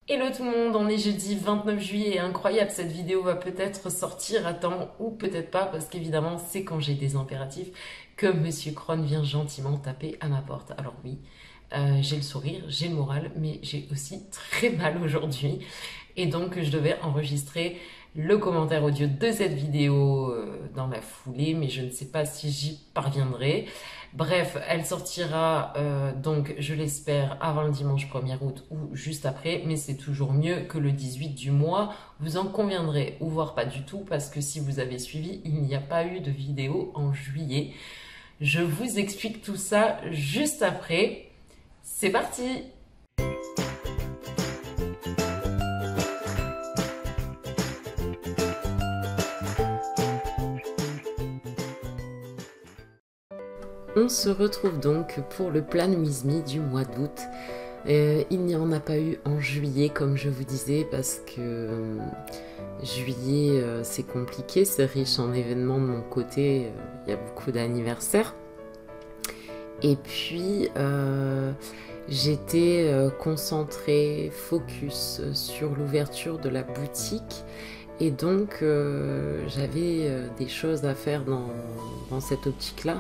Hello tout le monde, on est jeudi 29 juillet et incroyable, cette vidéo va peut-être sortir à temps ou peut-être pas parce qu'évidemment c'est quand j'ai des impératifs que Monsieur Cron vient gentiment taper à ma porte. Alors oui, j'ai le sourire, j'ai le moral, mais j'ai aussi très mal aujourd'hui et donc je devais enregistrer le commentaire audio de cette vidéo dans la foulée, mais je ne sais pas si j'y parviendrai. Bref, elle sortira donc, je l'espère, avant le dimanche 1er août ou juste après, mais c'est toujours mieux que le 18 du mois, vous en conviendrez, ou voire pas du tout, parce que si vous avez suivi, il n'y a pas eu de vidéo en juillet. Je vous explique tout ça juste après. C'est parti! On se retrouve donc pour le Plan With Me du mois d'août. Il n'y en a pas eu en juillet comme je vous disais parce que juillet c'est compliqué, c'est riche en événements de mon côté, il y a beaucoup d'anniversaires. Et puis j'étais concentrée, focus sur l'ouverture de la boutique et donc j'avais des choses à faire dans cette optique-là.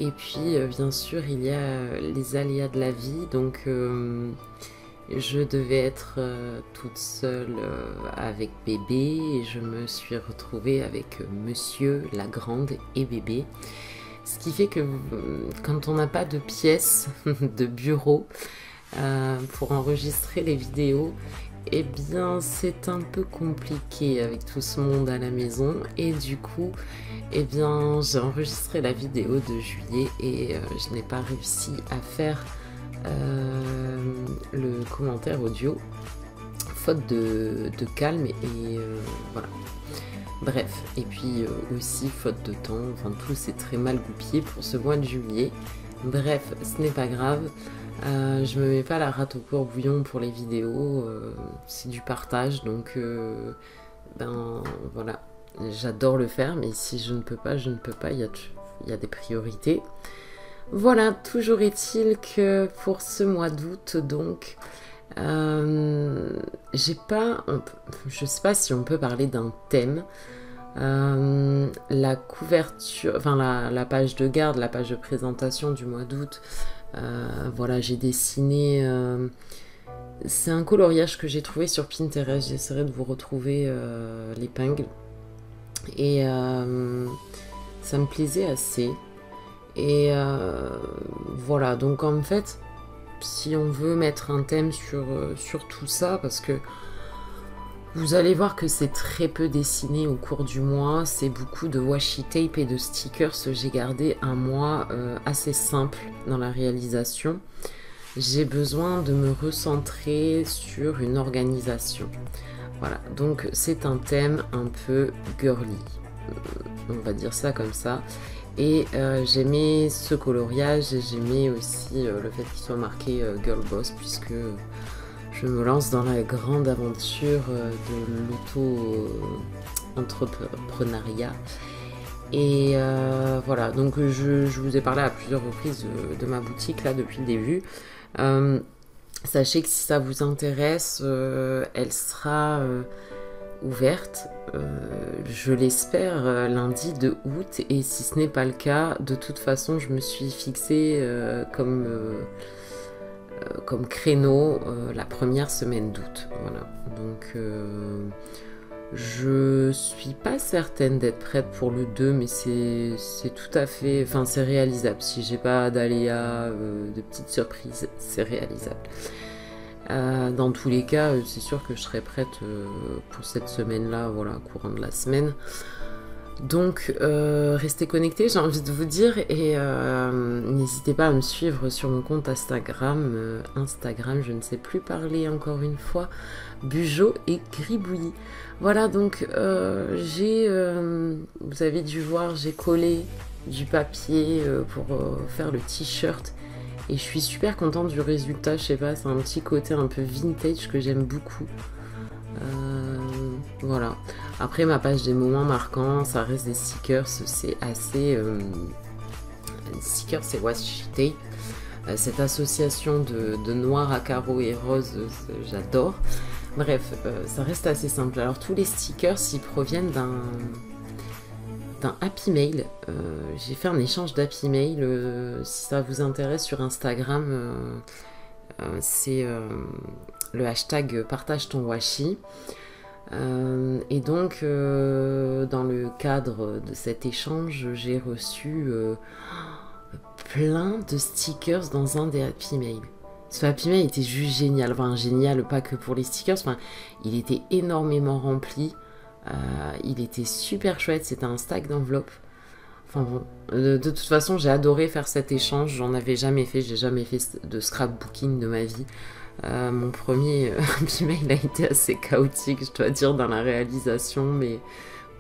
Et puis, bien sûr, il y a les aléas de la vie. Donc, je devais être toute seule avec bébé. Et je me suis retrouvée avec monsieur, la grande et bébé. Ce qui fait que quand on n'a pas de pièce, de bureau, pour enregistrer les vidéos, eh bien, c'est un peu compliqué avec tout ce monde à la maison. Et du coup, eh bien, j'ai enregistré la vidéo de juillet et je n'ai pas réussi à faire le commentaire audio, faute de calme et voilà. Bref, et puis aussi faute de temps, enfin tout s'est très mal goupillé pour ce mois de juillet. Bref, ce n'est pas grave. Je me mets pas la rate au courbouillon pour les vidéos, c'est du partage, donc ben voilà, j'adore le faire, mais si je ne peux pas, je ne peux pas, il y a des priorités. Voilà, toujours est-il que pour ce mois d'août, donc, j'ai pas, je sais pas si on peut parler d'un thème. La couverture, enfin la page de garde, la page de présentation du mois d'août, voilà, j'ai dessiné. C'est un coloriage que j'ai trouvé sur Pinterest. J'essaierai de vous retrouver l'épingle. Et ça me plaisait assez. Et voilà, donc en fait, si on veut mettre un thème sur tout ça, parce que vous allez voir que c'est très peu dessiné au cours du mois, c'est beaucoup de washi tape et de stickers. J'ai gardé un mois assez simple dans la réalisation. J'ai besoin de me recentrer sur une organisation. Voilà, donc c'est un thème un peu girly, on va dire ça comme ça. Et j'aimais ce coloriage et j'aimais aussi le fait qu'il soit marqué Girl Boss, puisque je me lance dans la grande aventure de l'auto-entrepreneuriat. Et voilà, donc je vous ai parlé à plusieurs reprises de ma boutique là depuis le début. Sachez que si ça vous intéresse, elle sera ouverte, je l'espère, lundi de août. Et si ce n'est pas le cas, de toute façon, je me suis fixée comme créneau la première semaine d'août. Voilà, donc je suis pas certaine d'être prête pour le 2, mais c'est tout à fait, enfin c'est réalisable. Si j'ai pas d'aléas, de petites surprises, c'est réalisable. Dans tous les cas, c'est sûr que je serai prête pour cette semaine-là, voilà, courant de la semaine. Donc, restez connectés, j'ai envie de vous dire, et n'hésitez pas à me suivre sur mon compte Instagram. Instagram, je ne sais plus parler encore une fois, Bugeaud et Gribouillis. Voilà, donc vous avez dû voir, j'ai collé du papier pour faire le t-shirt. Et je suis super contente du résultat, je sais pas, c'est un petit côté un peu vintage que j'aime beaucoup. Voilà. Après, ma page des moments marquants, ça reste des stickers, c'est assez... les stickers, c'est washi tape. cette association de noir à carreaux et rose, j'adore. Bref, ça reste assez simple. Alors tous les stickers, ils proviennent d'un Happy Mail. J'ai fait un échange d'Happy Mail. Si ça vous intéresse, sur Instagram, c'est le hashtag partage ton washi. Et donc, dans le cadre de cet échange, j'ai reçu plein de stickers dans un des Happy Mail. Ce Happy Mail était juste génial. Enfin, génial, pas que pour les stickers. Enfin, il était énormément rempli. Il était super chouette. C'était un stack d'enveloppes. Enfin bon, de toute façon, j'ai adoré faire cet échange. J'en avais jamais fait. J'ai jamais fait de scrapbooking de ma vie. Mon premier Happy Mail a été assez chaotique, je dois dire, dans la réalisation, mais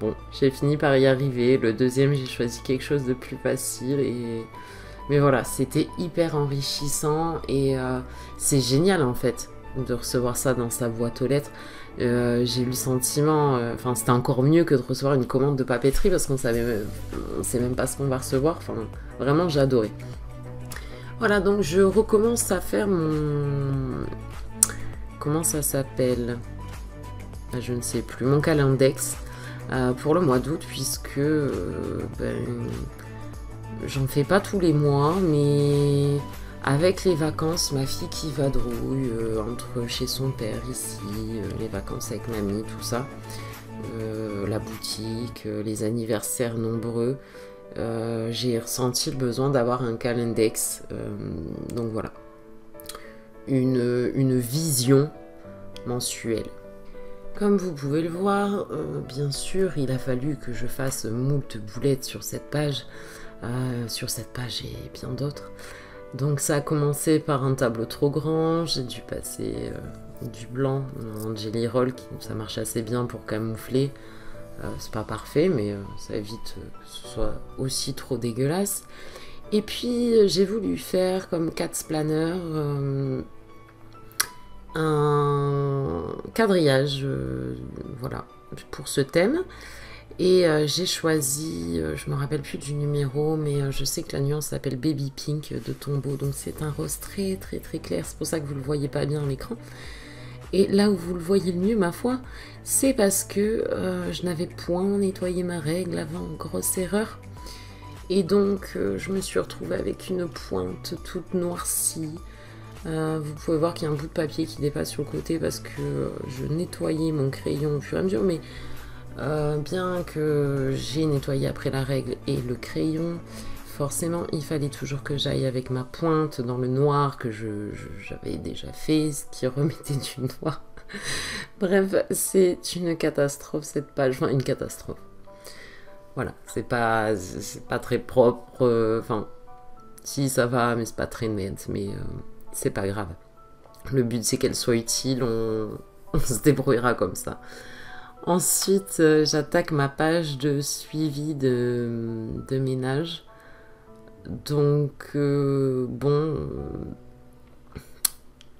bon, j'ai fini par y arriver. Le deuxième, j'ai choisi quelque chose de plus facile, mais voilà, c'était hyper enrichissant et c'est génial en fait de recevoir ça dans sa boîte aux lettres. J'ai eu le sentiment, enfin c'était encore mieux que de recevoir une commande de papeterie parce qu'on sait même pas ce qu'on va recevoir. Enfin, vraiment, j'ai adoré. Voilà, donc je recommence à faire mon... Comment ça s'appelle? Je ne sais plus. Mon calendex pour le mois d'août, puisque j'en fais pas tous les mois, mais avec les vacances, ma fille qui vadrouille entre chez son père ici, les vacances avec mamie, tout ça, la boutique, les anniversaires nombreux, j'ai ressenti le besoin d'avoir un calendex, donc voilà, une vision mensuelle. Comme vous pouvez le voir, bien sûr, il a fallu que je fasse moult boulettes sur cette page et bien d'autres. Donc ça a commencé par un tableau trop grand, j'ai dû passer du blanc en jelly roll, ça marche assez bien pour camoufler. C'est pas parfait, mais ça évite que ce soit aussi trop dégueulasse. Et puis j'ai voulu faire comme Cat's Planner un quadrillage, voilà, pour ce thème. Et j'ai choisi, je me rappelle plus du numéro, mais je sais que la nuance s'appelle Baby Pink de Tombow, donc c'est un rose très très très clair, c'est pour ça que vous le voyez pas bien à l'écran. Et là où vous le voyez le mieux, ma foi, c'est parce que je n'avais point nettoyé ma règle avant, grosse erreur. Et donc, je me suis retrouvée avec une pointe toute noircie. Vous pouvez voir qu'il y a un bout de papier qui dépasse sur le côté parce que je nettoyais mon crayon au fur et à mesure. Mais bien que j'ai nettoyé après la règle et le crayon, forcément, il fallait toujours que j'aille avec ma pointe dans le noir que j'avais déjà fait, ce qui remettait du noir. Bref, c'est une catastrophe cette page, enfin une catastrophe. Voilà, c'est pas très propre, enfin, si ça va, mais c'est pas très net, mais c'est pas grave. Le but c'est qu'elle soit utile, on se débrouillera comme ça. Ensuite, j'attaque ma page de suivi de ménage. Donc, bon,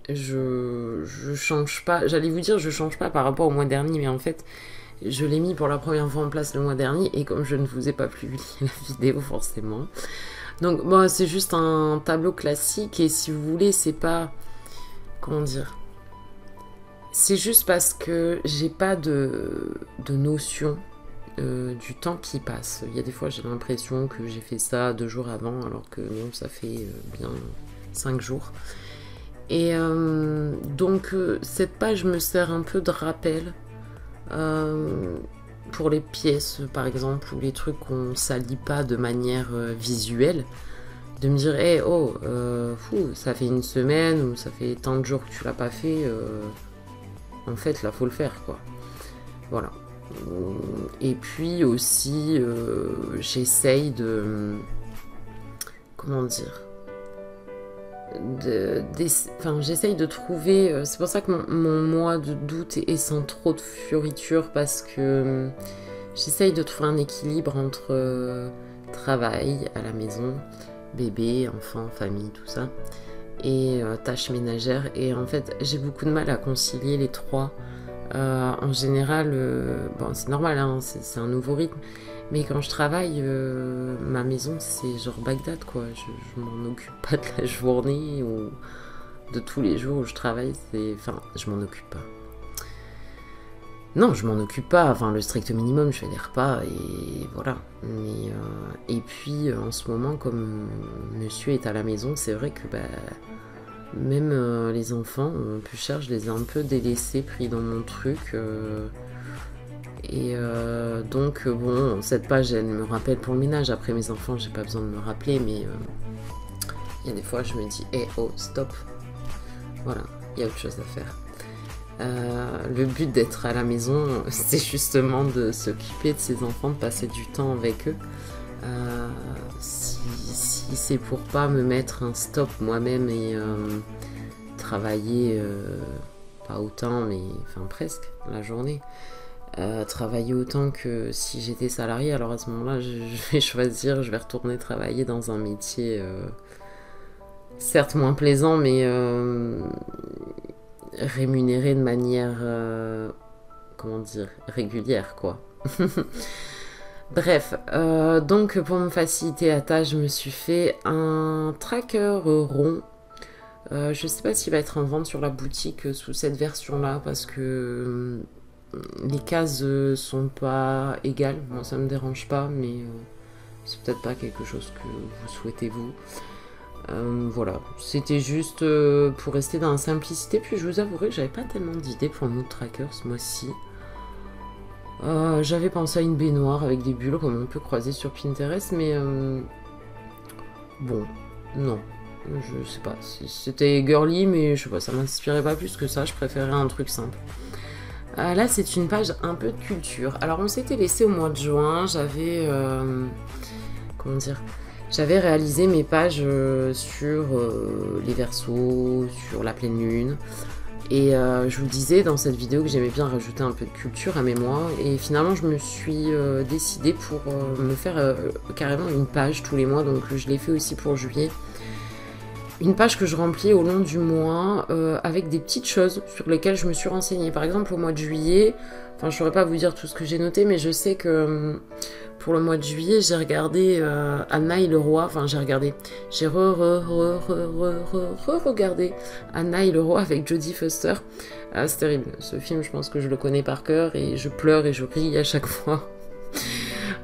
je change pas. J'allais vous dire, je change pas par rapport au mois dernier, mais en fait, je l'ai mis pour la première fois en place le mois dernier, et comme je ne vous ai pas publié la vidéo, forcément. Donc, bon, c'est juste un tableau classique, et si vous voulez, c'est pas... Comment dire? C'est juste parce que j'ai pas de notion du temps qui passe. Il y a des fois j'ai l'impression que j'ai fait ça 2 jours avant alors que non, ça fait bien 5 jours. Et donc cette page me sert un peu de rappel pour les pièces par exemple ou les trucs qu'on salit pas de manière visuelle. De me dire, hey, oh, ça fait 1 semaine ou ça fait tant de jours que tu l'as pas fait. En fait, là, faut le faire, quoi. Voilà. Et puis aussi, j'essaye de... Comment dire? J'essaye de trouver... c'est pour ça que mon mois d'août est sans trop de fioritures, parce que j'essaye de trouver un équilibre entre travail à la maison, bébé, enfant, famille, tout ça, et tâches ménagères. Et en fait, j'ai beaucoup de mal à concilier les trois. En général, bon, c'est normal, hein, c'est un nouveau rythme, Mais quand je travaille, ma maison, c'est genre Bagdad, quoi. Je m'en occupe pas de la journée ou de tous les jours où je travaille. Enfin, je m'en occupe pas. Non, je m'en occupe pas. Enfin, le strict minimum, je fais des repas et voilà. Mais, et puis, en ce moment, comme monsieur est à la maison, c'est vrai que même les enfants, plus cher, je les ai un peu délaissés, pris dans mon truc. Donc, bon, cette page, elle me rappelle pour le ménage. Après, mes enfants, j'ai pas besoin de me rappeler, mais il y a des fois, je me dis, hey, oh, stop. Voilà, il y a autre chose à faire. Le but d'être à la maison, c'est justement de s'occuper de ses enfants, de passer du temps avec eux. Si c'est pour pas me mettre un stop moi-même et travailler, pas autant, mais enfin presque, la journée. Travailler autant que si j'étais salariée, alors à ce moment-là, je vais choisir, je vais retourner travailler dans un métier certes moins plaisant, mais rémunéré de manière, comment dire, régulière, quoi. Bref, donc pour me faciliter la tâche, je me suis fait un tracker rond. Je sais pas s'il va être en vente sur la boutique sous cette version-là, parce que les cases sont pas égales. Moi, ça me dérange pas, mais c'est peut-être pas quelque chose que vous souhaitez, vous. Voilà, c'était juste pour rester dans la simplicité. Puis je vous avouerai que j'avais pas tellement d'idées pour le mood tracker ce mois-ci. J'avais pensé à une baignoire avec des bulles comme on peut croiser sur Pinterest, mais bon, non, je sais pas. C'était girly, mais je sais pas, ça m'inspirait pas plus que ça. Je préférais un truc simple. Là, c'est une page un peu de culture. Alors, on s'était laissé au mois de juin. J'avais comment dire, j'avais réalisé mes pages sur les Verseaux, sur la pleine lune. Et je vous disais dans cette vidéo que j'aimais bien rajouter un peu de culture à mes mois. Et finalement, je me suis décidée pour me faire carrément une page tous les mois. Donc, je l'ai fait aussi pour juillet. Une page que je remplis au long du mois avec des petites choses sur lesquelles je me suis renseignée. Par exemple, au mois de juillet, enfin, je ne saurais pas vous dire tout ce que j'ai noté, mais je sais que pour le mois de juillet, j'ai regardé Anna et le roi. Enfin, j'ai regardé Anna et le roi avec Jodie Foster. C'est terrible. Ce film, je pense que je le connais par cœur et je pleure et je ris à chaque fois.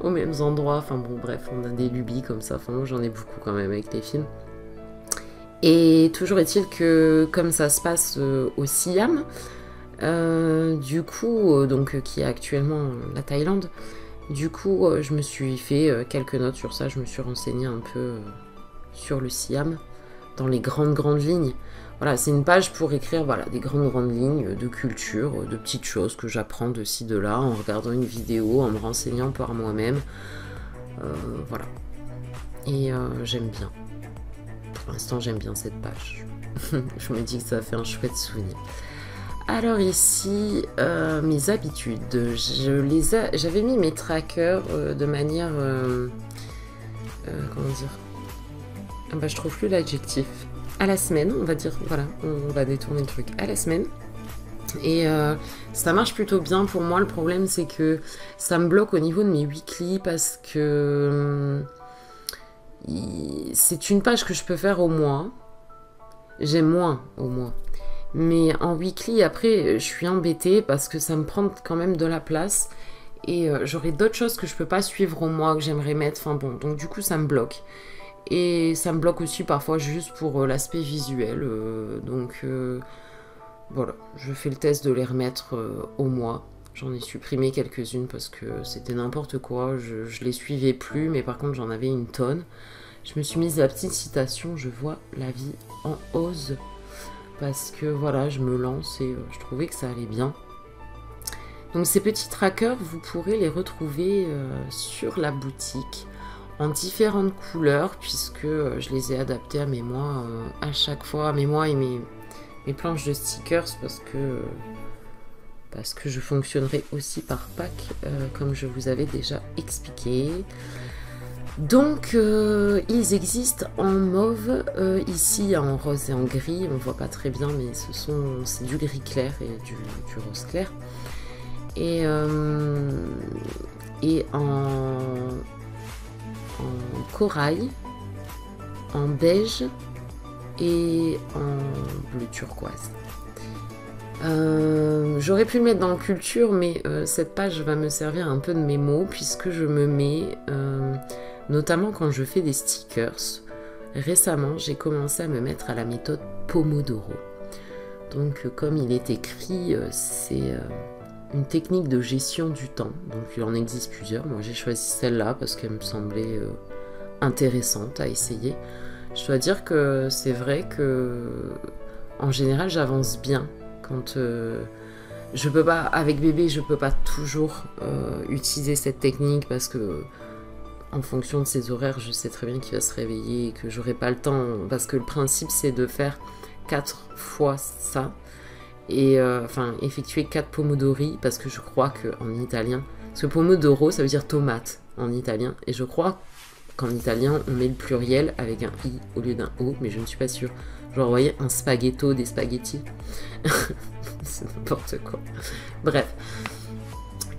Aux mêmes endroits. Enfin, bon, bref, on a des lubies comme ça. Enfin, moi, j'en ai beaucoup quand même avec les films. Et toujours est-il que comme ça se passe au Siam, du coup, donc qui est actuellement la Thaïlande, du coup je me suis fait quelques notes sur ça, je me suis renseignée un peu sur le Siam, dans les grandes lignes. Voilà, c'est une page pour écrire voilà, des grandes lignes de culture, de petites choses que j'apprends de ci, de là, en regardant une vidéo, en me renseignant par moi-même. Voilà. Et j'aime bien. Pour l'instant, j'aime bien cette page. Je me dis que ça fait un chouette souvenir. Alors ici, mes habitudes. J'avais mis mes trackers de manière... comment dire, je trouve plus l'adjectif. À la semaine, on va dire. Voilà, on va détourner le truc. À la semaine. Et ça marche plutôt bien pour moi. Le problème, c'est que ça me bloque au niveau de mes weekly parce que... c'est une page que je peux faire au mois. J'aime moins au mois. Mais en weekly, après, je suis embêtée parce que ça me prend quand même de la place. Et j'aurai d'autres choses que je peux pas suivre au mois, que j'aimerais mettre. Enfin bon, donc du coup, ça me bloque. Et ça me bloque aussi parfois juste pour l'aspect visuel. Voilà, je fais le test de les remettre au mois. J'en ai supprimé quelques-unes parce que c'était n'importe quoi. Je les suivais plus, mais par contre, j'en avais une tonne. Je me suis mise la petite citation, je vois la vie en ose. Parce que voilà, je me lance et je trouvais que ça allait bien. Donc ces petits trackers, vous pourrez les retrouver sur la boutique en différentes couleurs, puisque je les ai adaptés à mes mois à chaque fois, à mes mois et mes planches de stickers, parce que je fonctionnerai aussi par pack, comme je vous avais déjà expliqué. Donc, ils existent en mauve, ici en rose et en gris, on voit pas très bien, mais c'est du gris clair et du rose clair. Et et en corail, en beige et en bleu turquoise. J'aurais pu le mettre dans le culture, mais cette page va me servir un peu de mémo puisque je me mets, notamment quand je fais des stickers. Récemment, j'ai commencé à me mettre à la méthode Pomodoro. Donc, comme il est écrit, c'est une technique de gestion du temps. Donc, il en existe plusieurs. Moi, j'ai choisi celle-là parce qu'elle me semblait intéressante à essayer. Je dois dire que c'est vrai que, en général, j'avance bien. Quand je peux pas, avec bébé, je peux pas toujours utiliser cette technique parce que en fonction de ses horaires, je sais très bien qu'il va se réveiller et que j'aurai pas le temps, parce que le principe c'est de faire 4 fois ça et enfin effectuer 4 pomodori, parce que je crois qu'en italien, parce que pomodoro ça veut dire tomate en italien, et je crois qu'en italien on met le pluriel avec un i au lieu d'un o, mais je ne suis pas sûre. Genre, vous voyez, un spaghetto, des spaghettis. C'est n'importe quoi. Bref.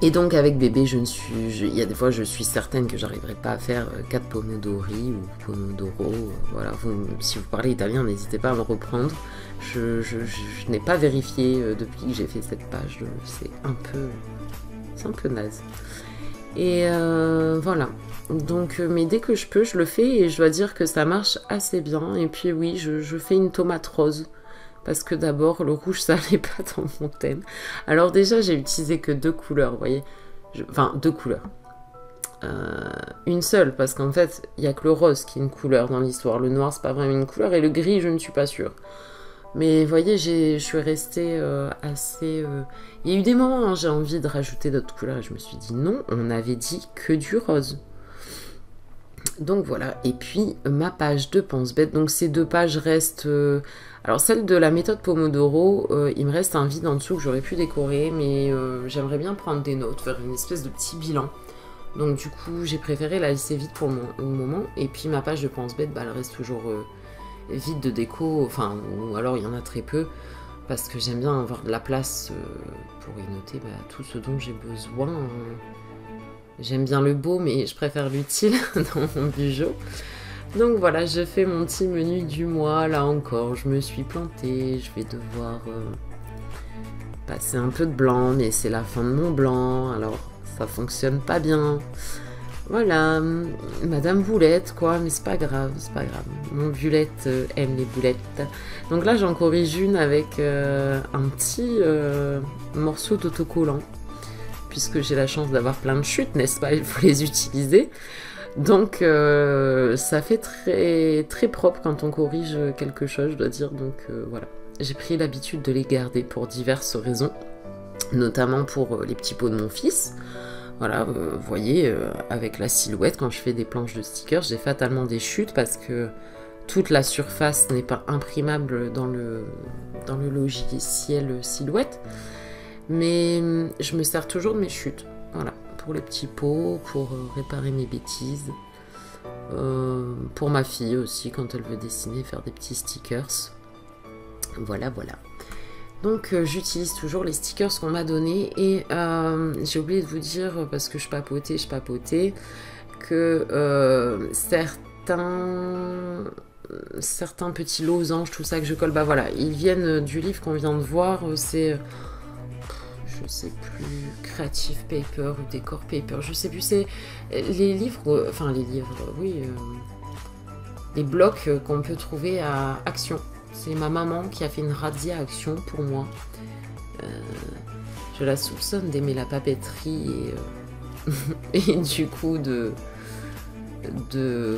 Et donc, avec bébé, il y a des fois, je suis certaine que j'arriverai pas à faire 4 pomodori ou pomodoro. Voilà. Si vous parlez italien, n'hésitez pas à me reprendre. Je n'ai pas vérifié depuis que j'ai fait cette page. C'est un peu naze. Et voilà. Donc, mais dès que je peux, je le fais et je dois dire que ça marche assez bien. Et puis oui, je fais une tomate rose. Parce que d'abord, le rouge, ça n'allait pas dans mon thème. Alors déjà, j'ai utilisé que 2 couleurs, vous voyez. Enfin, 2 couleurs. Une seule, parce qu'en fait, il n'y a que le rose qui est une couleur dans l'histoire. Le noir, c'est pas vraiment une couleur. Et le gris, je ne suis pas sûre. Mais vous voyez, je suis restée assez... Il y a eu des moments, hein, j'ai envie de rajouter d'autres couleurs. Et je me suis dit non, on avait dit que du rose. Donc voilà, et puis ma page de pense-bête, donc ces 2 pages restent... alors celle de la méthode Pomodoro, il me reste un vide en dessous que j'aurais pu décorer, mais j'aimerais bien prendre des notes, faire une espèce de petit bilan. Donc du coup, j'ai préféré la laisser vide pour le moment, et puis ma page de pense-bête, bah, elle reste toujours vide de déco, enfin, ou alors il y en a très peu, parce que j'aime bien avoir de la place pour y noter tout ce dont j'ai besoin. J'aime bien le beau, mais je préfère l'utile dans mon bijou. Donc voilà, je fais mon petit menu du mois. Là encore, je me suis plantée. Je vais devoir passer un peu de blanc, mais c'est la fin de mon blanc. Alors, ça fonctionne pas bien. Voilà, Madame Boulette, quoi, mais c'est pas grave, c'est pas grave. Mon Violette aime les boulettes. Donc là, j'en corrige une avec un petit morceau d'autocollant. Puisque j'ai la chance d'avoir plein de chutes, n'est-ce pas? Il faut les utiliser. Donc, ça fait très, très propre quand on corrige quelque chose, je dois dire. Donc, voilà. J'ai pris l'habitude de les garder pour diverses raisons, notamment pour les petits pots de mon fils. Voilà, vous voyez, avec la silhouette, quand je fais des planches de stickers, j'ai fatalement des chutes parce que toute la surface n'est pas imprimable dans le logiciel Silhouette. Mais je me sers toujours de mes chutes, voilà, pour les petits pots, pour réparer mes bêtises, pour ma fille aussi, quand elle veut dessiner, faire des petits stickers. Voilà, voilà. Donc j'utilise toujours les stickers qu'on m'a donnés, et j'ai oublié de vous dire, parce que je papotais, que certains petits losanges, tout ça que je colle, bah voilà, ils viennent du livre qu'on vient de voir, c'est... je sais plus, Creative Paper ou Decor Paper, je sais plus, c'est les livres, enfin les livres, oui, les blocs qu'on peut trouver à Action. C'est ma maman qui a fait une razzia Action pour moi. Je la soupçonne d'aimer la papeterie et du coup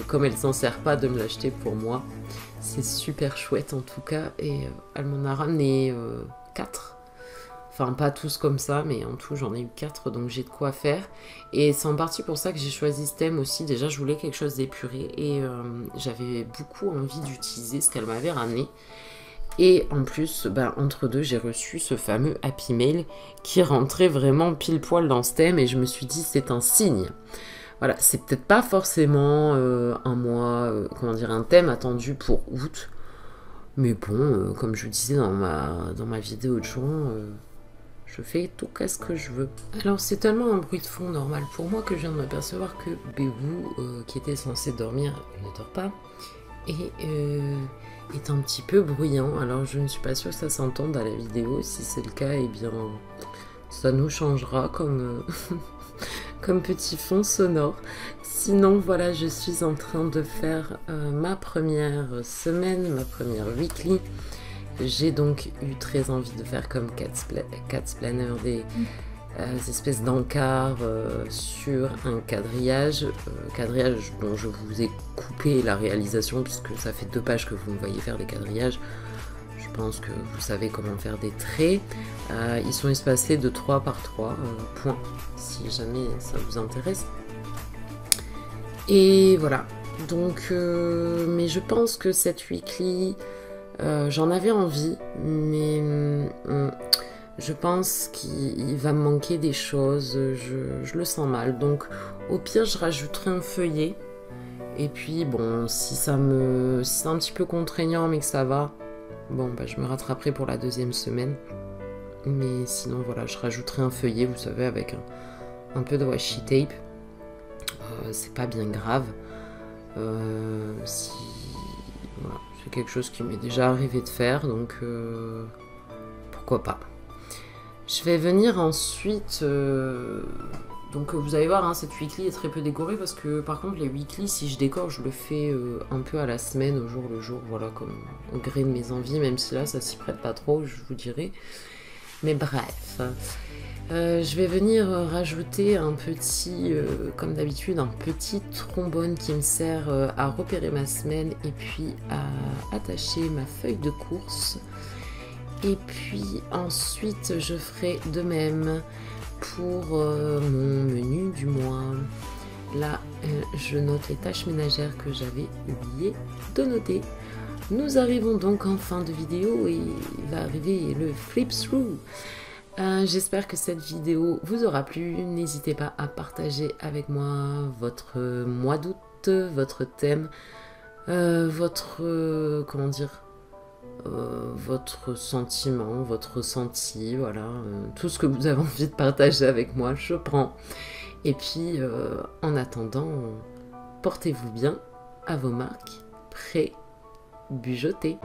comme elle s'en sert pas, de me l'acheter pour moi. C'est super chouette en tout cas, et elle m'en a ramené 4. Enfin, pas tous comme ça, mais en tout, j'en ai eu 4, donc j'ai de quoi faire. Et c'est en partie pour ça que j'ai choisi ce thème aussi. Déjà, je voulais quelque chose d'épuré, et j'avais beaucoup envie d'utiliser ce qu'elle m'avait ramené. Et en plus, entre deux, j'ai reçu ce fameux Happy Mail qui rentrait vraiment pile poil dans ce thème, et je me suis dit, c'est un signe. Voilà, c'est peut-être pas forcément un mois, un thème attendu pour août. Mais bon, comme je vous disais dans ma vidéo de juin... je fais tout qu'est-ce que je veux. Alors c'est tellement un bruit de fond normal pour moi que je viens de m'apercevoir que Bébou, qui était censé dormir, ne dort pas, et est un petit peu bruyant. Alors je ne suis pas sûre que ça s'entende à la vidéo. Si c'est le cas, eh bien ça nous changera comme, comme petit fond sonore. Sinon voilà, je suis en train de faire ma première semaine, ma première weekly. J'ai donc eu très envie de faire comme Cat's Planner des espèces d'encarts sur un quadrillage. Quadrillage dont je vous ai coupé la réalisation puisque ça fait 2 pages que vous me voyez faire des quadrillages. Je pense que vous savez comment faire des traits. Ils sont espacés de 3 par 3 points si jamais ça vous intéresse. Et voilà. Donc, mais je pense que cette weekly... j'en avais envie, mais je pense qu'il va me manquer des choses, je le sens mal. Donc au pire, je rajouterai un feuillet. Et puis bon, si c'est un petit peu contraignant mais que ça va, bon bah je me rattraperai pour la 2e semaine. Mais sinon voilà, je rajouterai un feuillet, vous savez, avec un peu de washi tape. C'est pas bien grave. Si... Voilà. C'est quelque chose qui m'est déjà arrivé de faire, donc pourquoi pas. Je vais venir ensuite... donc vous allez voir, hein, cette weekly est très peu décorée, parce que par contre les weekly, si je décore, je le fais un peu à la semaine, au jour le jour, voilà, comme au gré de mes envies, même si là ça s'y prête pas trop, je vous dirai. Mais bref... je vais venir rajouter un petit, comme d'habitude, un petit trombone qui me sert à repérer ma semaine et puis à attacher ma feuille de course. Et puis ensuite, je ferai de même pour mon menu du mois. Là, je note les tâches ménagères que j'avais oublié de noter. Nous arrivons donc en fin de vidéo et il va arriver le flip through. J'espère que cette vidéo vous aura plu. N'hésitez pas à partager avec moi votre mois d'août, votre thème, votre, comment dire, votre sentiment, votre ressenti, voilà, tout ce que vous avez envie de partager avec moi, je prends. Et puis, en attendant, portez-vous bien, à vos marques, prêts, bujoter.